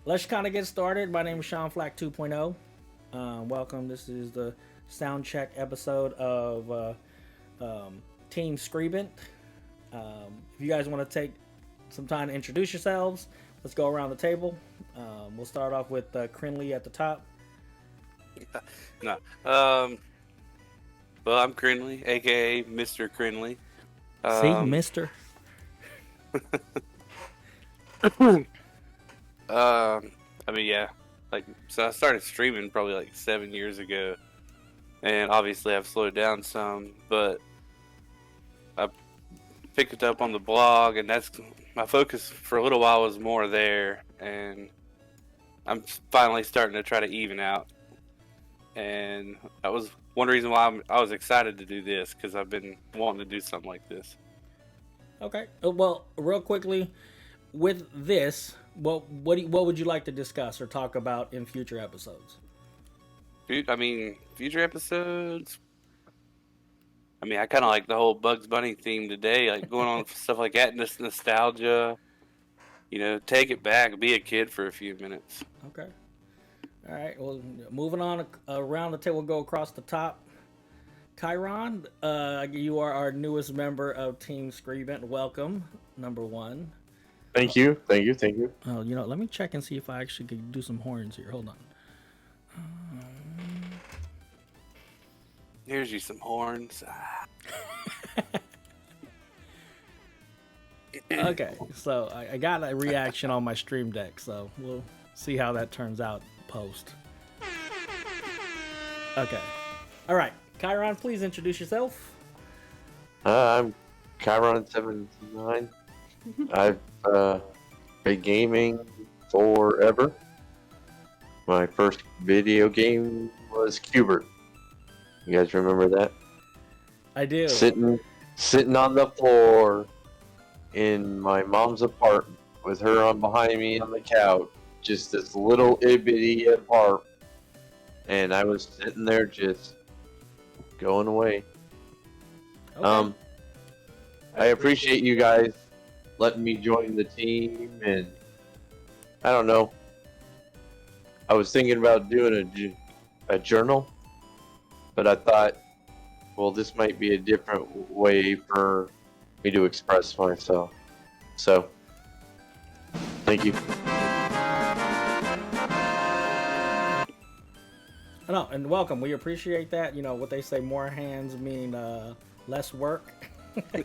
let's kind of get started. My name is Sean Flack 2.0. Welcome. This is the sound check episode of Team Skribent. If you guys want to take some time to introduce yourselves, let's go around the table. We'll start off with Crinley at the top. No. Well, I'm Crinley, aka Mr. Crinley. See, Mister. Yeah, so I started streaming probably like 7 years ago, and obviously I've slowed down some, but I picked it up on the blog, and that's my focus for a little while was more there, and I'm finally starting to try to even out, and that was one reason why I was excited to do this, because I've been wanting to do something like this. Okay. Well, real quickly, with this, what would you like to discuss or talk about in future episodes? Future episodes. I kind of like the whole Bugs Bunny theme today, like going on stuff like that, this nostalgia. Take it back, be a kid for a few minutes. Okay. All right. Well, moving on around the table, we'll go across the top. Chiron, you are our newest member of Team Skribent. Welcome, number one. Thank you. Oh, let me check and see if I actually could do some horns here. Hold on. Here's you some horns. Okay, so I got a reaction on my stream deck, so we'll see how that turns out post. Okay. All right. Chiron, please introduce yourself. I'm Chiron79. I've been gaming forever. My first video game was Cubert. You guys remember that? I do. Sitting on the floor in my mom's apartment with her on behind me on the couch, just this little itty apart, and I was sitting there just going away. Okay. I appreciate you guys letting me join the team, and I don't know. I was thinking about doing a journal, but I thought, well, this might be a different way for me to express myself. So, thank you. No, and welcome. We appreciate that. What they say, more hands mean less work. I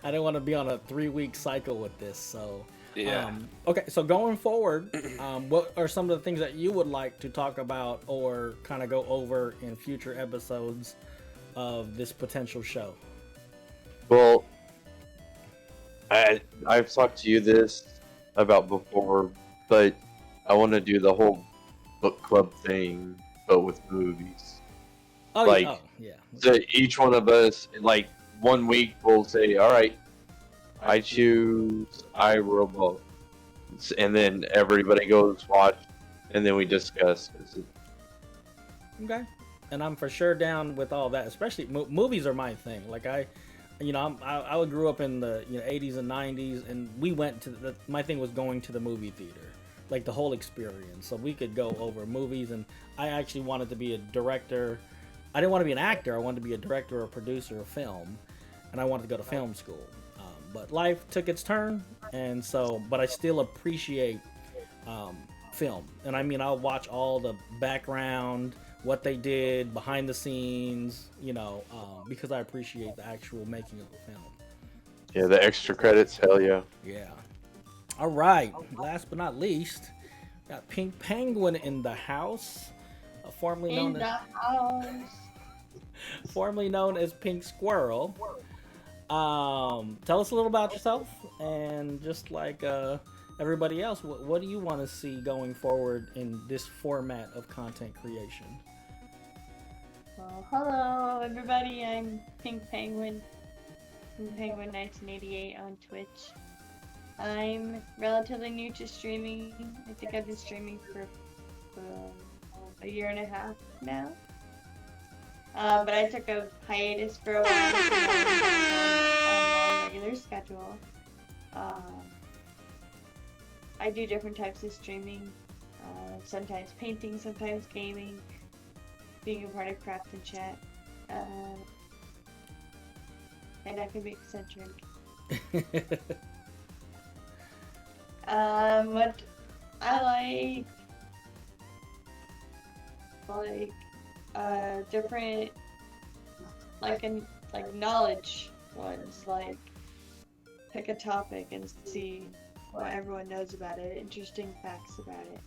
didn't want to be on a 3-week cycle with this, so Yeah. Okay, so going forward, what are some of the things that you would like to talk about or kind of go over in future episodes of this potential show? Well, I've talked to you this about before, but I want to do the whole book club thing, but with movies. Oh, Like, yeah. So each one of us, like 1 week, will say, "All right, I choose iRobot," and then everybody goes watch, and then we discuss. Okay, and I'm for sure down with all that. Especially movies are my thing. Like I grew up in the 80s and 90s, and we went to my thing was going to the movie theater, like the whole experience. So we could go over movies, and I actually wanted to be a director. I didn't want to be an actor. I wanted to be a director or a producer of film, and I wanted to go to film school. But life took its turn, and so, but I still appreciate film. And I'll watch all the background, what they did, behind the scenes, because I appreciate the actual making of the film. Yeah, the extra credits, hell yeah. Yeah. All right. Last but not least, got Pink Penguin in the house, formerly known as Pink Squirrel. Tell us a little about yourself, and just like everybody else, what do you want to see going forward in this format of content creation? Well, hello everybody, I'm Pink Penguin, Pink Penguin 1988 on Twitch. I'm relatively new to streaming. I think I've been streaming for a year and a half now. But I took a hiatus for a while so now I'm back on regular schedule. I do different types of streaming. Sometimes painting, sometimes gaming, being a part of craft and chat. And I can be eccentric. What I different like knowledge ones, like pick a topic and see what everyone knows about it, interesting facts about it.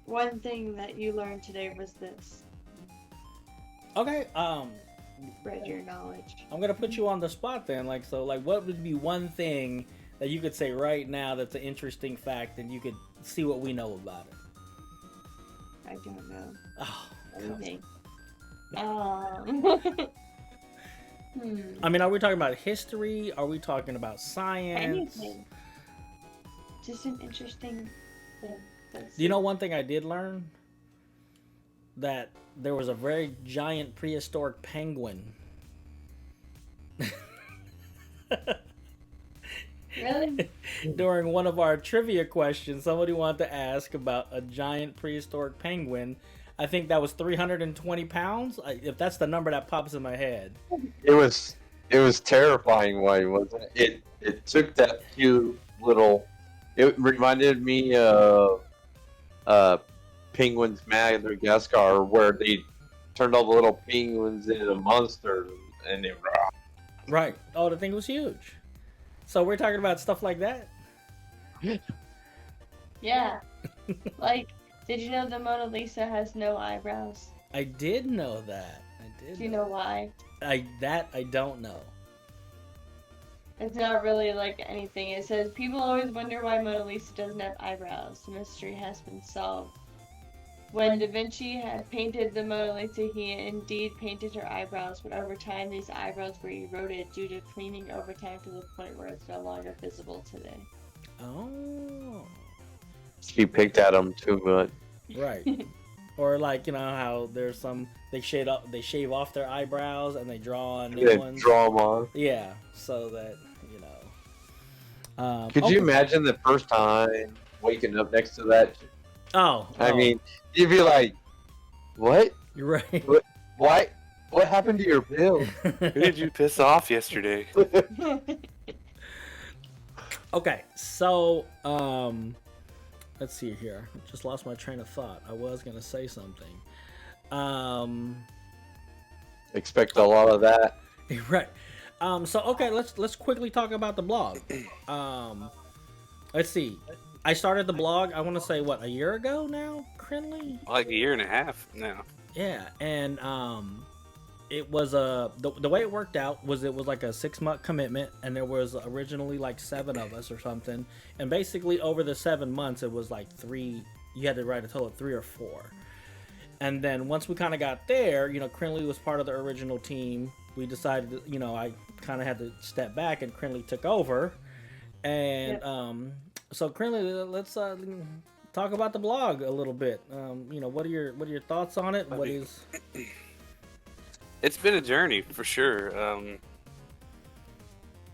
One thing that you learned today was this. Okay, Spread your knowledge. I'm gonna put you on the spot then. Like, so, like, what would be one thing that you could say right now that's an interesting fact, and you could see what we know about it? I don't know. Oh, Anything. I mean, are we talking about history? Are we talking about science? Anything. Just an interesting thing. Do you know one thing I did learn? That there was a very giant prehistoric penguin. Really? During one of our trivia questions, somebody wanted to ask about a giant prehistoric penguin. I think that was 320 pounds. If that's the number that pops in my head. It was terrifying, why wasn't it? It took that cute little. It reminded me of Penguins Madagascar, where they turned all the little penguins into monsters, and they Right. Oh, the thing was huge. So we're talking about stuff like that? Yeah. Like, did you know the Mona Lisa has no eyebrows? I did know that. Do you know why? I don't know. It's not really like anything. It says, people always wonder why Mona Lisa doesn't have eyebrows. The mystery has been solved. When Da Vinci had painted the Mona Lisa, he indeed painted her eyebrows, but over time these eyebrows were eroded due to cleaning over time to the point where it's no longer visible today. Oh. She picked at them too much. Right. Or like, you know how there's some they shave off their eyebrows and they draw on new They ones. draw them on. Yeah, so that Could you imagine the first time waking up next to that? I mean, you'd be like, "What? You're right. Why? What happened to your bill?" Who did you piss off yesterday? Okay, so let's see here. I just lost my train of thought. I was gonna say something. Expect a lot of that. Right. So okay, let's quickly talk about the blog. Let's see. I started the blog, I want to say, what, a year ago now, Crinley? Like a year and a half now. Yeah, and it was the way it worked out was it was like a 6-month commitment, and there was originally like 7 of us or something, and basically over the 7 months it was like 3. You had to write a total of 3 or 4, and then once we kind of got there, you know, Crinley was part of the original team. We decided, you know, I kind of had to step back, and Crinley took over, and Yep. So Crinley, let's talk about the blog a little bit. You know, what are your thoughts on it? It's been a journey for sure.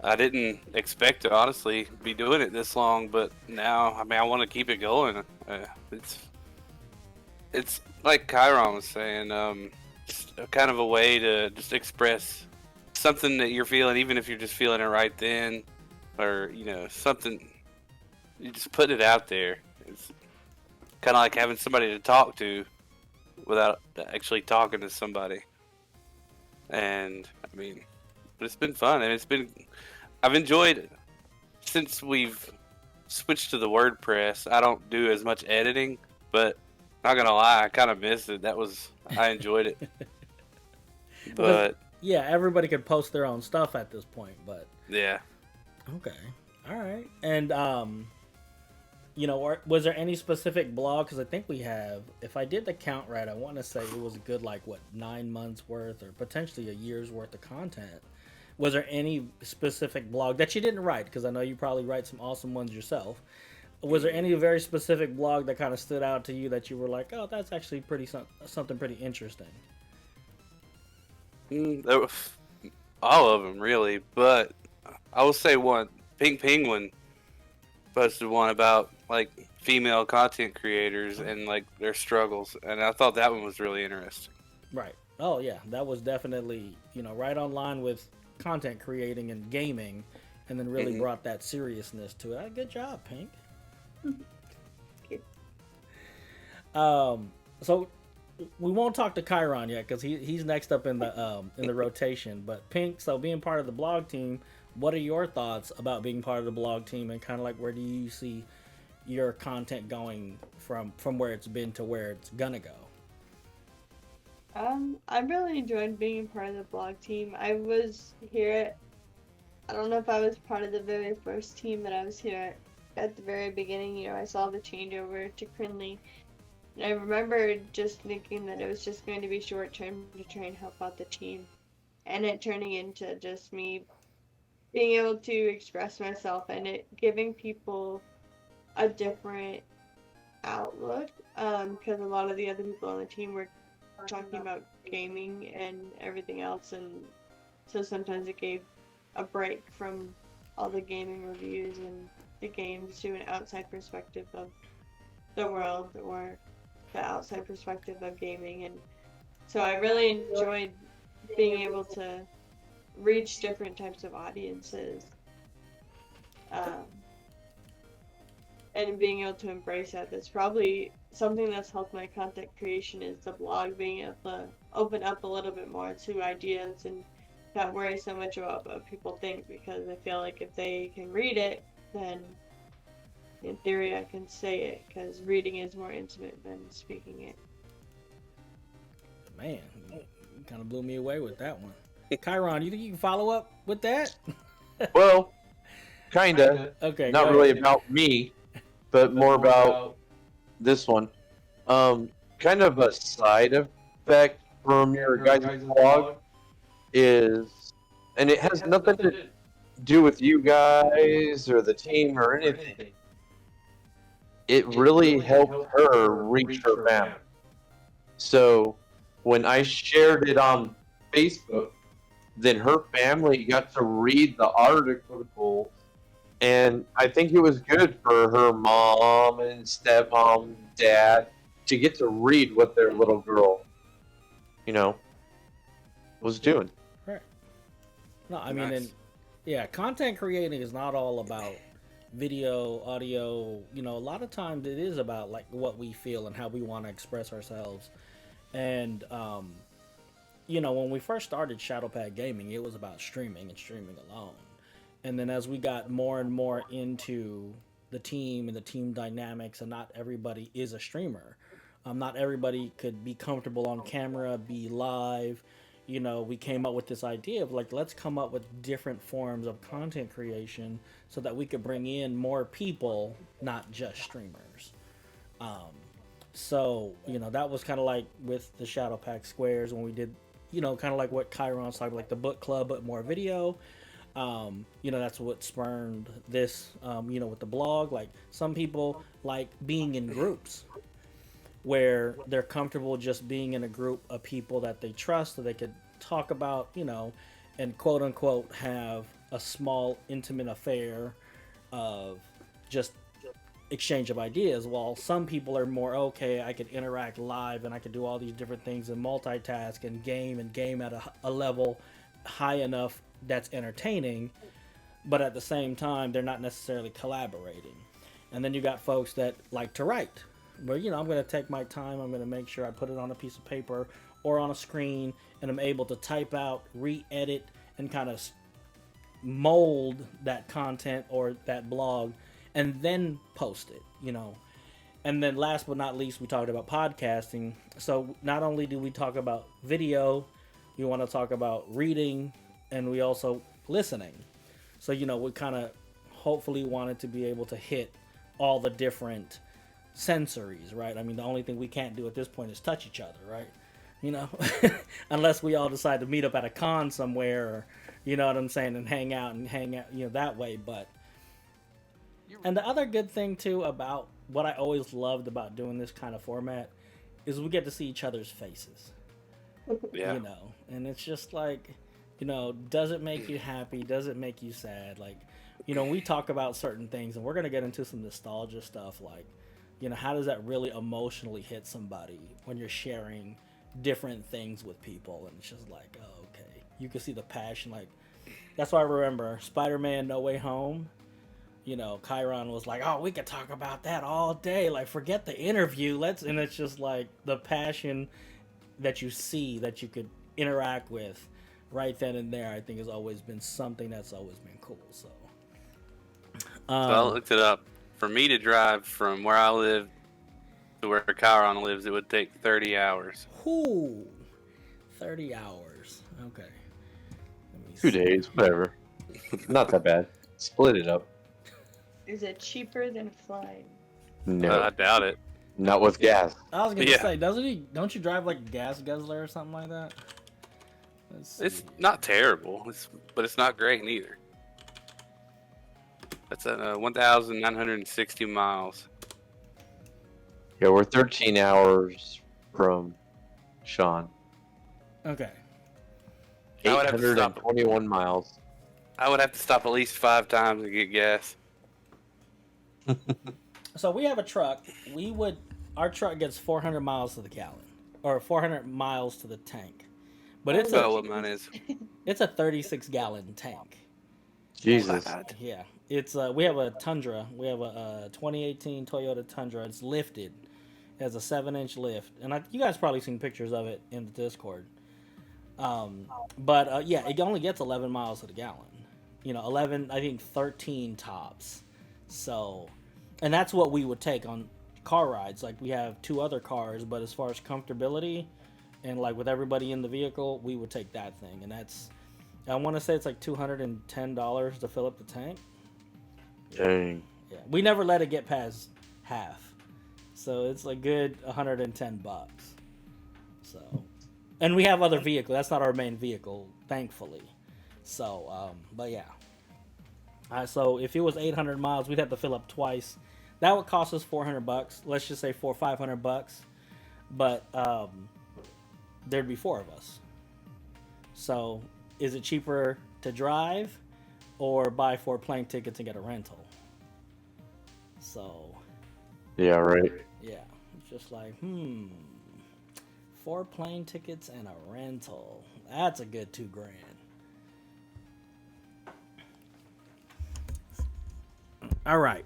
I didn't expect to honestly be doing it this long, but now, I mean, I want to keep it going. It's like Chiron was saying, just a kind of a way to just express something that you're feeling, even if you're just feeling it right then, or, you know, something. You just put it out there. It's kind of like having somebody to talk to without actually talking to somebody. And I mean, but it's been fun, and I've enjoyed it. Since we've switched to the WordPress, I don't do as much editing, but not gonna lie, I kind of missed it. I enjoyed it. But yeah, everybody could post their own stuff at this point, but yeah. Okay, all right, and you know, was there any specific blog? Because I think we have, if I did the count right, I want to say it was a good, like, what, 9 months worth or potentially a year's worth of content. Was there any specific blog that you didn't write? Because I know you probably write some awesome ones yourself. Was there any very specific blog that kind of stood out to you that you were like, oh, that's actually something pretty interesting? All of them, really. But I will say one, Pink Penguin. posted one about like female content creators and like their struggles, and I thought that one was really interesting. Right. Oh yeah, that was definitely right on line with content creating and gaming, and then really brought that seriousness to it. Good job, Pink. So we won't talk to Chiron yet because he's next up in the rotation. But Pink, so being part of the blog team, what are your thoughts about being part of the blog team, and kind of like where do you see your content going from where it's been to where it's gonna go? I really enjoyed being part of the blog team. I was here I don't know if I was part of the very first team, but I was here at the very beginning. I saw the changeover to Crinley. And I remember just thinking that it was just going to be short term to try and help out the team. And it turning into just me being able to express myself and it giving people a different outlook. Because a lot of the other people on the team were talking about gaming and everything else. And so sometimes it gave a break from all the gaming reviews and the games to an outside perspective of the world or the outside perspective of gaming. And so I really enjoyed being able to reach different types of audiences and being able to embrace that. That's probably something that's helped my content creation is the blog, being able to open up a little bit more to ideas and not worry so much about what people think, because I feel like if they can read it, then in theory I can say it, because reading is more intimate than speaking it. Man, you kind of blew me away with that one. Chiron, you think you can follow up with that? Well, kinda. Okay. Not really about me, but more about this one. Kind of a side effect from your guys' blog is, and it has nothing to do with you guys or the team or anything. It really helped her reach her family. So when I shared it on Facebook, then her family got to read the article, and I think it was good for her mom and stepmom, dad, to get to read what their little girl, was doing. Right. No, I mean, and content creating is not all about video, audio. A lot of times it is about like what we feel and how we want to express ourselves. And when we first started Shadowpad Gaming, it was about streaming and streaming alone. And then as we got more and more into the team and the team dynamics, and not everybody is a streamer. Not everybody could be comfortable on camera, be live. We came up with this idea of like, let's come up with different forms of content creation so that we could bring in more people, not just streamers. So, that was kind of like with the Shadow Pack Squares when we did, kind of like what Chiron's talking, like the book club, but more video. That's what spurned this, with the blog. Like some people like being in groups where they're comfortable just being in a group of people that they trust, so they could talk about, and quote unquote have a small intimate affair of just exchange of ideas. While some people are more, okay, I could interact live and I could do all these different things and multitask and game at a level high enough that's entertaining, but at the same time they're not necessarily collaborating. And then you got folks that like to write, where I'm going to take my time, I'm going to make sure I put it on a piece of paper or on a screen, and I'm able to type out, re-edit, and kind of mold that content or that blog and then post it. And then last but not least, we talked about podcasting. So not only do we talk about video, we want to talk about reading, and we also listening. So we kind of hopefully wanted to be able to hit all the different sensories, right? I mean, the only thing we can't do at this point is touch each other, right? Unless we all decide to meet up at a con somewhere, or, what I'm saying, and hang out that way. But and the other good thing too about what I always loved about doing this kind of format is we get to see each other's faces. Yeah. And it's just like, does it make you happy? Does it make you sad? Like, we talk about certain things, and we're gonna get into some nostalgia stuff, like, how does that really emotionally hit somebody when you're sharing different things with people, and it's just like, oh, okay, you can see the passion. Like, that's why I remember Spider-Man: No Way Home. Chiron was like, "Oh, we could talk about that all day. Like, forget the interview. Let's." And it's just like the passion that you see, that you could interact with right then and there. I think has always been something that's always been cool. So I looked it up. For me to drive from where I live to where Chiron lives, it would take 30 hours. Whoo, 30 hours. Okay. Let me 2 see. days, whatever. Not that bad. Split it up. Is it cheaper than flying? No, I doubt it. not with gas. I was gonna Yeah. say, don't you drive like a gas guzzler or something like that? Let's see. It's not terrible, but it's not great neither. That's 1,960 miles. Yeah, we're 13 hours from Sean. Okay. I would have to stop. 821 miles. I would have to stop at least 5 times to get gas. So we have a truck. Our truck gets 400 miles to the gallon, or 400 miles to the tank. But That's about what mine is. it's a 36-gallon tank. Jesus. Yeah, it's we have a Tundra. We have a 2018 Toyota Tundra. It's lifted. It has a 7-inch lift, and you guys probably seen pictures of it in the Discord. But yeah, it only gets 11 miles to the gallon. 11, I think 13 tops. So, and that's what we would take on car rides. Like, we have 2 other cars, but as far as comfortability and like with everybody in the vehicle, we would take that thing. And that's, I want to say it's like $210 to fill up the tank. Dang. Yeah, we never let it get past half, so it's a good $110. So, and we have other vehicles. That's not our main vehicle, thankfully. So, but yeah. So if it was 800 miles, we'd have to fill up twice. That would cost us $400. Let's just say $500. But there'd be 4 of us. So is it cheaper to drive or buy 4 plane tickets and get a rental? So Yeah, right. yeah, it's just like 4 plane tickets and a rental. That's a good $2,000. All right.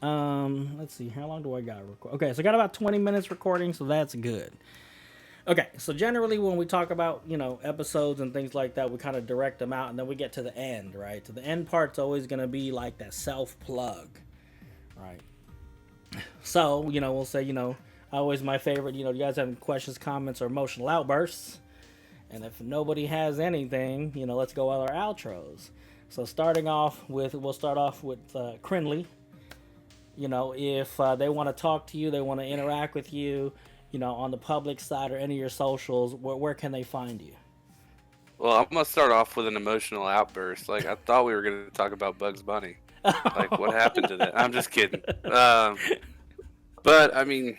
Let's see. How long do I got to record? Okay, so I got about 20 minutes recording, so that's good. Okay, so generally when we talk about, episodes and things like that, we kind of direct them out, and then we get to the end, right? So the end part's always going to be like that self-plug, right? So, we'll say, always my favorite, you guys have any questions, comments, or emotional outbursts. And if nobody has anything, let's go with our outros. So we'll start off with Crinley. If they want to talk to you, they want to interact with you, on the public side or any of your socials, where can they find you? Well, I'm gonna start off with an emotional outburst. Like, I thought we were gonna talk about Bugs Bunny. Like, what happened to that? I'm just kidding. But I mean,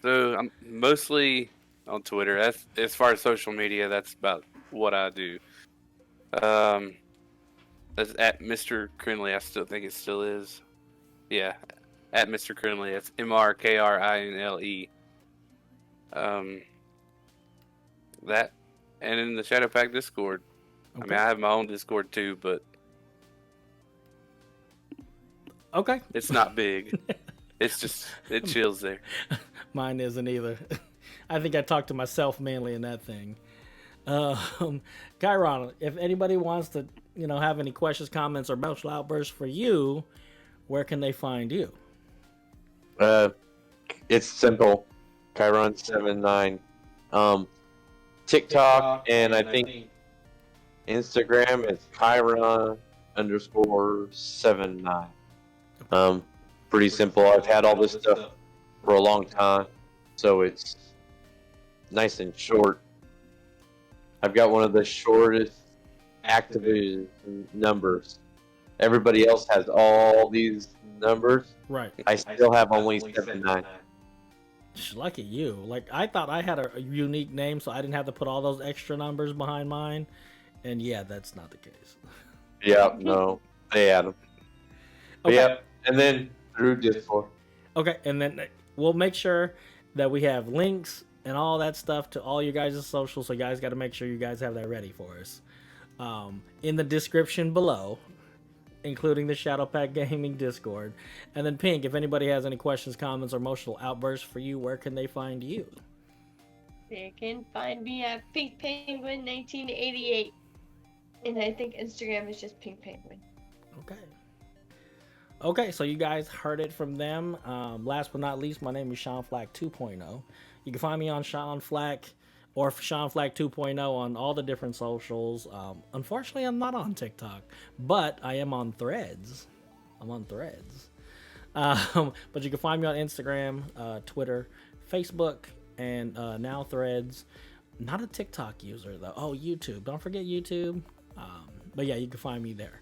so I'm mostly on Twitter. As far as social media, that's about what I do. That's at Mr. Crinley. I still think it still is. Yeah, at Mr. Crinley. It's MrKrinle. That, and in the Shadow Pack Discord. Okay. I mean, I have my own Discord too, but Okay. it's not big. It's just, it chills there. Mine isn't either. I think I talk to myself mainly in that thing. Chiron, if anybody wants to, have any questions, comments, or emotional outbursts for you, where can they find you? It's simple. Chiron79. TikTok and I think Instagram is Chiron_79. Pretty simple. I've had all this stuff for a long time, so it's nice and short. I've got one of the shortest activated numbers. Everybody else has all these numbers. Right. I still have only 79. Lucky you. Like, I thought I had a unique name, so I didn't have to put all those extra numbers behind mine. And yeah, that's not the case. Yeah, no, they add them. Okay. Yeah, and then through Discord. Okay, and then we'll make sure that we have links and all that stuff to all you guys' socials. So you guys got to make sure you guys have that ready for us. In the description below, including the Shadowpack Gaming Discord. And then Pink, if anybody has any questions, comments, or emotional outbursts for you, where can they find you? They can find me at Pink Penguin 1988. And I think Instagram is just Pink Penguin. Okay. Okay, so you guys heard it from them. Last but not least, my name is Sean Flack 2.0. You can find me on Sean Flack or Sean Flack 2.0 on all the different socials. Unfortunately, I'm not on TikTok, but I am on Threads. I'm on Threads. But you can find me on Instagram, Twitter, Facebook, and now Threads. Not a TikTok user, though. Oh, YouTube. Don't forget YouTube. But yeah, you can find me there.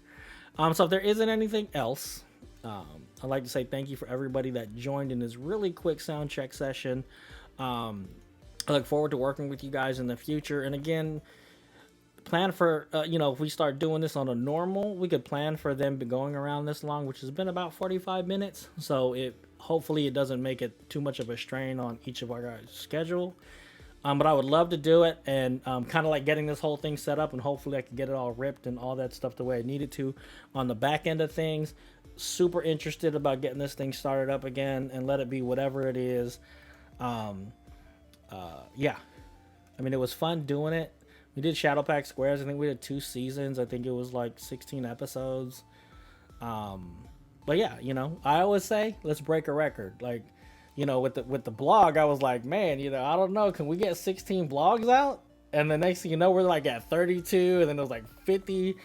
So if there isn't anything else, I'd like to say thank you for everybody that joined in this really quick sound check session. I look forward to working with you guys in the future. And again, plan for, if we start doing this on a normal, we could plan for them going around this long, which has been about 45 minutes. So hopefully it doesn't make it too much of a strain on each of our guys' schedule. But I would love to do it, and kind of like getting this whole thing set up, and hopefully I can get it all ripped and all that stuff the way I needed to on the back end of things. Super interested about getting this thing started up again and let it be whatever it is. Yeah. I mean, it was fun doing it. We did Shadowpack Squares. I think we did 2 seasons. I think it was like 16 episodes. But yeah, I always say, let's break a record. Like, with the blog, I was like, man, I don't know, can we get 16 blogs out? And the next thing you know, we're like at 32, and then it was like 50.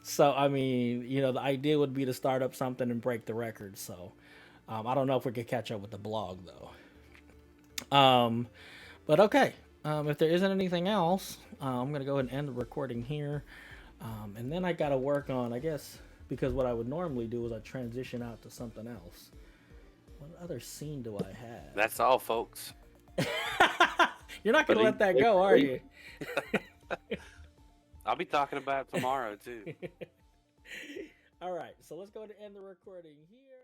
So, I mean, the idea would be to start up something and break the record. So, I don't know if we could catch up with the blog, though. But okay, if there isn't anything else, I'm going to go ahead and end the recording here. And then I got to work on, I guess, because what I would normally do is I transition out to something else. What other scene do I have? That's all, folks. You're not going to let that go, are you? I'll be talking about it tomorrow, too. All right, so let's go ahead and end the recording here.